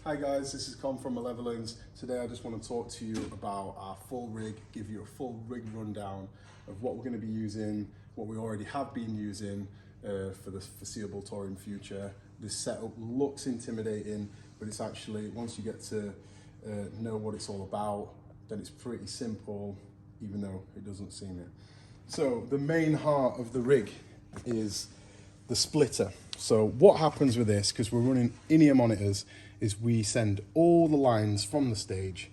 Hi guys, this is Con from Malevolence. Today I just want to talk to you about our full rig, give you a full rig rundown of what we're going to be using, what we already have been using for the foreseeable touring future. This setup looks intimidating, but it's actually, once you get to know what it's all about, then it's pretty simple, even though it doesn't seem it. So the main heart of the rig is the splitter. So what happens with this, because we're running IEM monitors, is we send all the lines from the stage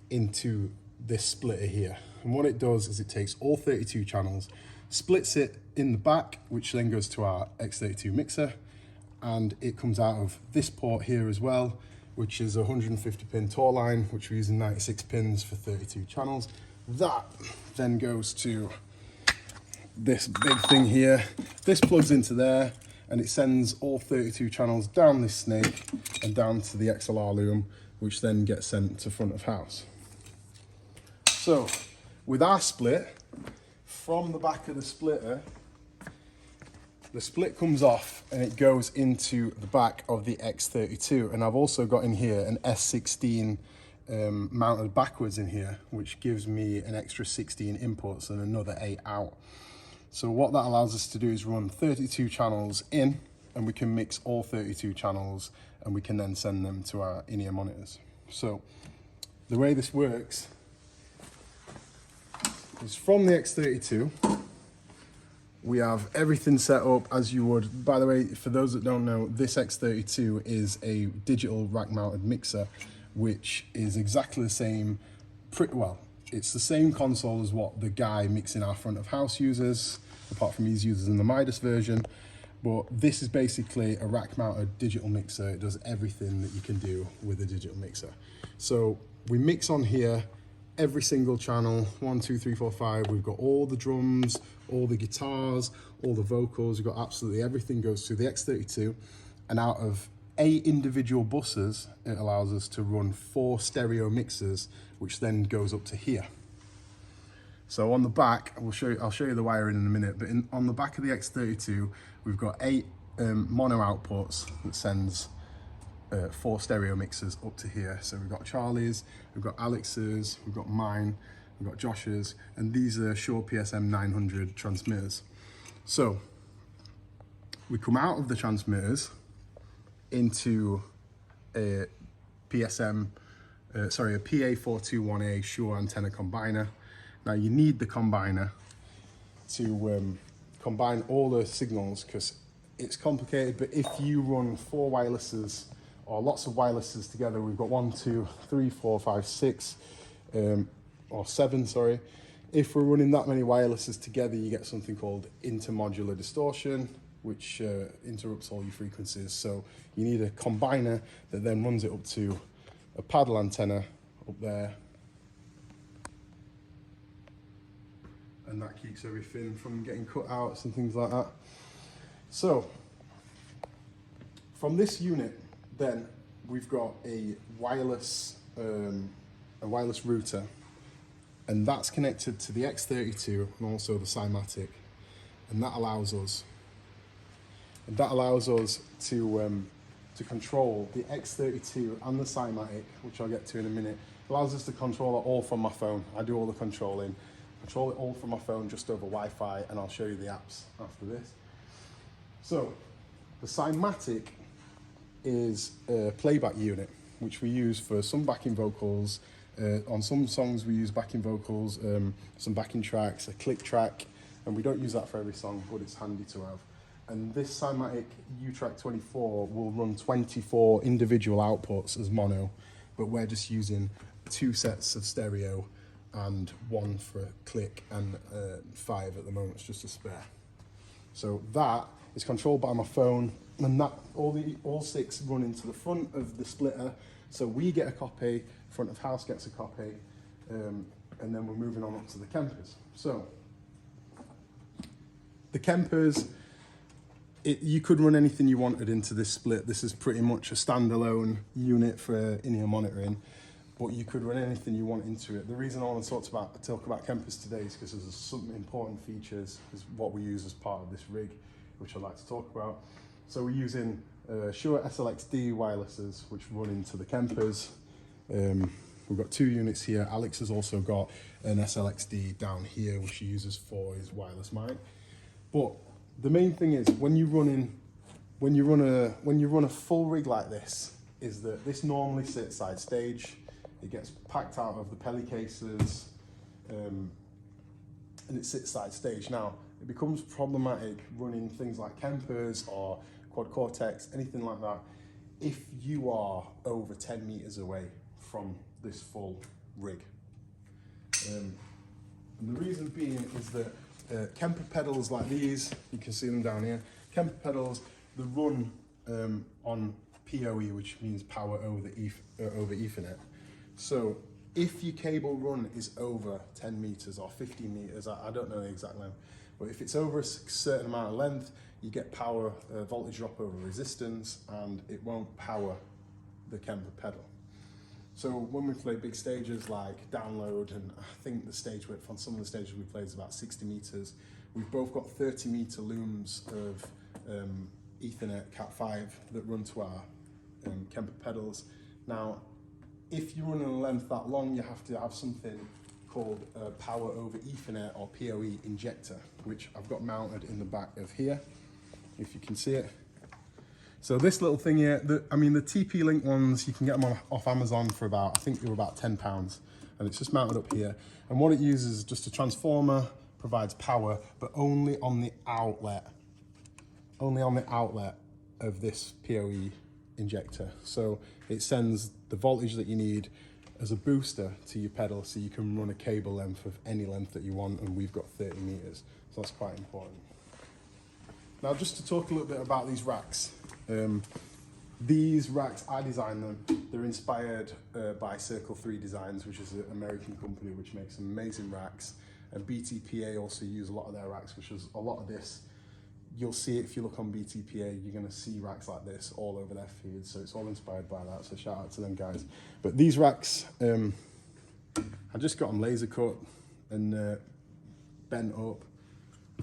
into this splitter here. And what it does is it takes all 32 channels, splits it in the back, which then goes to our x32 mixer, and it comes out of this port here as well, which is a 150 pin Tor line, which we're using 96 pins for 32 channels. That then goes to this big thing here. This plugs into there, and it sends all 32 channels down this snake and down to the XLR loom, which then gets sent to front of house. So with our split, from the back of the splitter, the split comes off and it goes into the back of the X32. And I've also got in here an S16 mounted backwards in here, which gives me an extra 16 inputs and another 8 out. So what that allows us to do is run 32 channels in, and we can mix all 32 channels, and we can then send them to our IEM monitors. So the way this works is from the X32, we have everything set up as you would. By the way, for those that don't know, this X32 is a digital rack mounted mixer, which is exactly the same, it's the same console as what the guy mixing our front of house uses, apart from he's using the Midas version. But this is basically a rack mounted digital mixer. It does everything that you can do with a digital mixer. So we mix on here every single channel, 1, 2, 3, 4, 5. We've got all the drums, all the guitars, all the vocals. We've got absolutely everything goes through the X32, and out of 8 individual buses, it allows us to run 4 stereo mixers, which then goes up to here. So on the back, I'll show you the wiring in a minute, but on the back of the X32, we've got 8 mono outputs that sends 4 stereo mixers up to here. So we've got Charlie's, we've got Alex's, we've got mine, we've got Josh's, and these are Shure PSM900 transmitters. So we come out of the transmitters into a PA421A Shure antenna combiner. Now you need the combiner to combine all the signals, because it's complicated, but if you run 4 wirelesses or lots of wirelesses together, we've got 1, 2, 3, 4, 5, 6, or 7, sorry. If we're running that many wirelesses together, you get something called intermodular distortion, which interrupts all your frequencies. So you need a combiner that then runs it up to a paddle antenna up there, and that keeps everything from getting cut out and things like that. So from this unit, then we've got a wireless router, and that's connected to the X32 and also the Cymatic, and that allows us to control the X32 and the Cymatic, which I'll get to in a minute. It allows us to control it all from my phone. I do all the control it all from my phone just over Wi-Fi, and I'll show you the apps after this. So the Cymatic is a playback unit, which we use for some backing vocals. On some songs we use backing vocals, some backing tracks, a click track, and we don't use that for every song, but it's handy to have. And this Cymatic Utrack24 will run 24 individual outputs as mono, but we're just using 2 sets of stereo and 1 for a click, and 5 at the moment, it's just a spare. So that is controlled by my phone, and that all 6 run into the front of the splitter. So we get a copy, front of house gets a copy, and then we're moving on up to the Kempers. So the Kempers, you could run anything you wanted into this split. This is pretty much a standalone unit for in-ear monitoring, but you could run anything you want into it. The reason I want to talk about Kempers today is because there's some important features, is what we use as part of this rig, which I'd like to talk about. So we're using Shure SLXD wirelesses, which run into the Kempers. We've got 2 units here. Alex has also got an SLXD down here, which he uses for his wireless mic. But the main thing is when you run a full rig like this, is that this normally sits side stage. It gets packed out of the pelly cases, and it sits side stage. Now, it becomes problematic running things like Kempers or Quad Cortex, anything like that, if you are over 10 meters away from this full rig. And the reason being is that Kemper pedals like these, you can see them down here, Kemper pedals, they run on PoE, which means power over Ethernet. So if your cable run is over 10 meters or 15 meters, I don't know the exact length, but if it's over a certain amount of length, you get power voltage drop over resistance, and it won't power the Kemper pedal. So when we play big stages like download, and I think the stage width on some of the stages we play is about 60 meters, we've both got 30 meter looms of Ethernet Cat5 that run to our Kemper pedals. Now, if you're running a length that long, you have to have something called a power over Ethernet or PoE injector, which I've got mounted in the back of here, if you can see it. So this little thing here, the TP-Link ones, you can get them off Amazon for about, I think they were about £10, and it's just mounted up here. And what it uses is just a transformer, provides power, but only on the outlet of this PoE injector. So it sends the voltage that you need as a booster to your pedal, so you can run a cable length of any length that you want, and we've got 30 meters, so that's quite important. Now, just to talk a little bit about these racks. These racks, I designed them. They're inspired by Circle 3 Designs, which is an American company which makes amazing racks. And BTPA also use a lot of their racks, which is a lot of this. You'll see it if you look on BTPA, you're gonna see racks like this all over their feed. So it's all inspired by that, so shout out to them guys. But these racks, I just got them laser cut and bent up.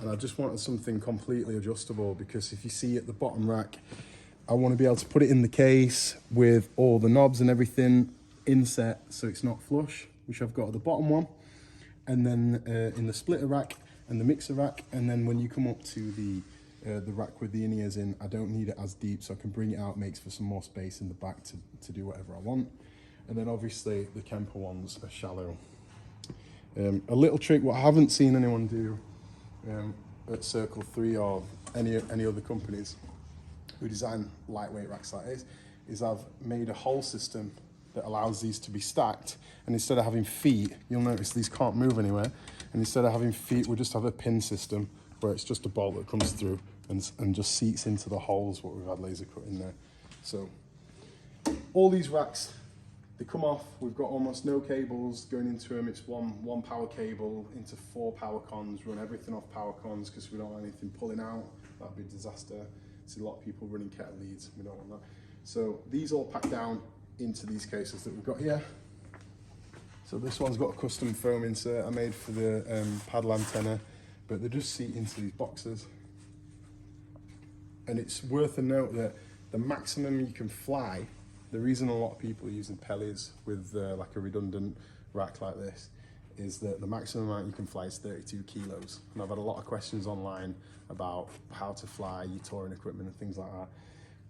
And I just wanted something completely adjustable, because if you see at the bottom rack, I want to be able to put it in the case with all the knobs and everything inset, so it's not flush, which I've got at the bottom one. And then in the splitter rack and the mixer rack, and then when you come up to the rack with the in-ears in, I don't need it as deep, so I can bring it out, makes for some more space in the back to do whatever I want. And then obviously the Kemper ones are shallow. A little trick, what I haven't seen anyone do at Circle 3 or any other companies who design lightweight racks like this, is I've made a hole system that allows these to be stacked, and instead of having feet, you'll notice these can't move anywhere, and instead of having feet, we'll just have a pin system where it's just a bolt that comes through and just seats into the holes what we've had laser cut in there. So all these racks, they come off, we've got almost no cables going into them. It's one power cable into 4 power cons, run everything off power cons because we don't want anything pulling out. That'd be a disaster. See a lot of people running kettle leads, we don't want that. So these all pack down into these cases that we've got here. So this one's got a custom foam insert I made for the paddle antenna, but they just seat into these boxes. And it's worth a note that the maximum you can fly, the reason a lot of people are using pellies with like a redundant rack like this, is that the maximum amount you can fly is 32 kilos. And I've had a lot of questions online about how to fly your touring equipment and things like that.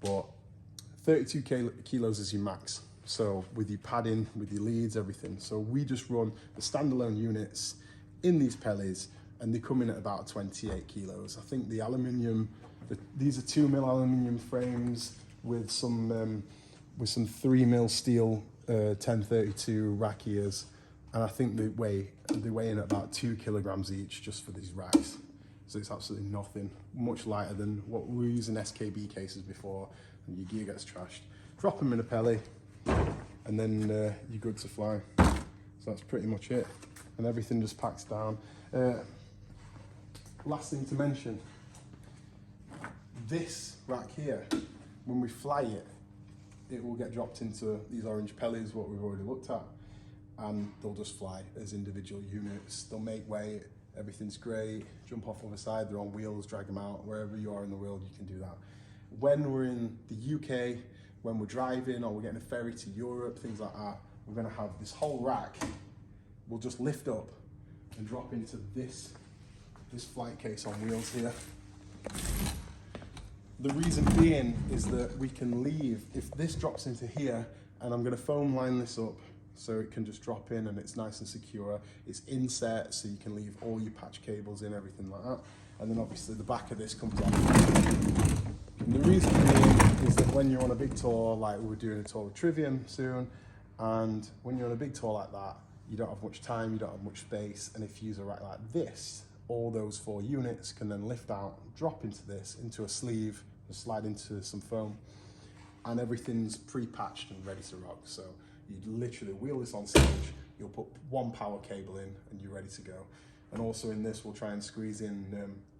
But 32 kilos is your max. So with your padding, with your leads, everything. So we just run the standalone units in these pellies, and they come in at about 28 kilos. I think the aluminium, these are 2mm aluminium frames with some 3mm steel 1032 rack ears, and I think they weigh in at about 2 kilograms each just for these racks. So it's absolutely nothing, much lighter than what we were using SKB cases before, and your gear gets trashed. Drop them in a pelly, and then you're good to fly. So that's pretty much it, and everything just packs down. Last thing to mention, this rack here, when we fly it, it will get dropped into these orange pellies, what we've already looked at, and they'll just fly as individual units. They'll make weight, everything's great, jump off on the side, they're on wheels, drag them out, wherever you are in the world you can do that. when we're in the UK, when we're driving or we're getting a ferry to Europe, things like that, we're gonna have this whole rack will just lift up and drop into this flight case on wheels here. The reason being is that we can leave, if this drops into here, and I'm gonna foam line this up so it can just drop in and it's nice and secure. It's inset, so you can leave all your patch cables in, everything like that. And then obviously the back of this comes off. And the reason being is that when you're on a big tour, like we're doing a tour with Trivium soon, and when you're on a big tour like that, you don't have much time, you don't have much space, and if you use a rack like this, all those 4 units can then lift out, drop into this, into a sleeve, and slide into some foam, and everything's pre-patched and ready to rock. So you literally wheel this on stage, you'll put 1 power cable in, and you're ready to go. And also in this, we'll try and squeeze in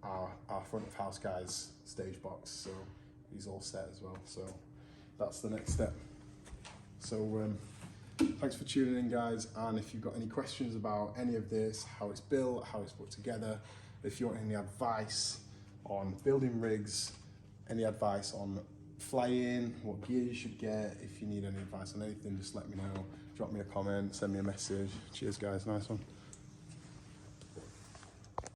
our front of house guy's stage box, so he's all set as well. So that's the next step. So thanks for tuning in, guys, and if you've got any questions about any of this, how it's built, how it's put together, if you want any advice on building rigs, any advice on flying, what gear you should get, if you need any advice on anything, just let me know. Drop me a comment, send me a message. Cheers, guys, nice one.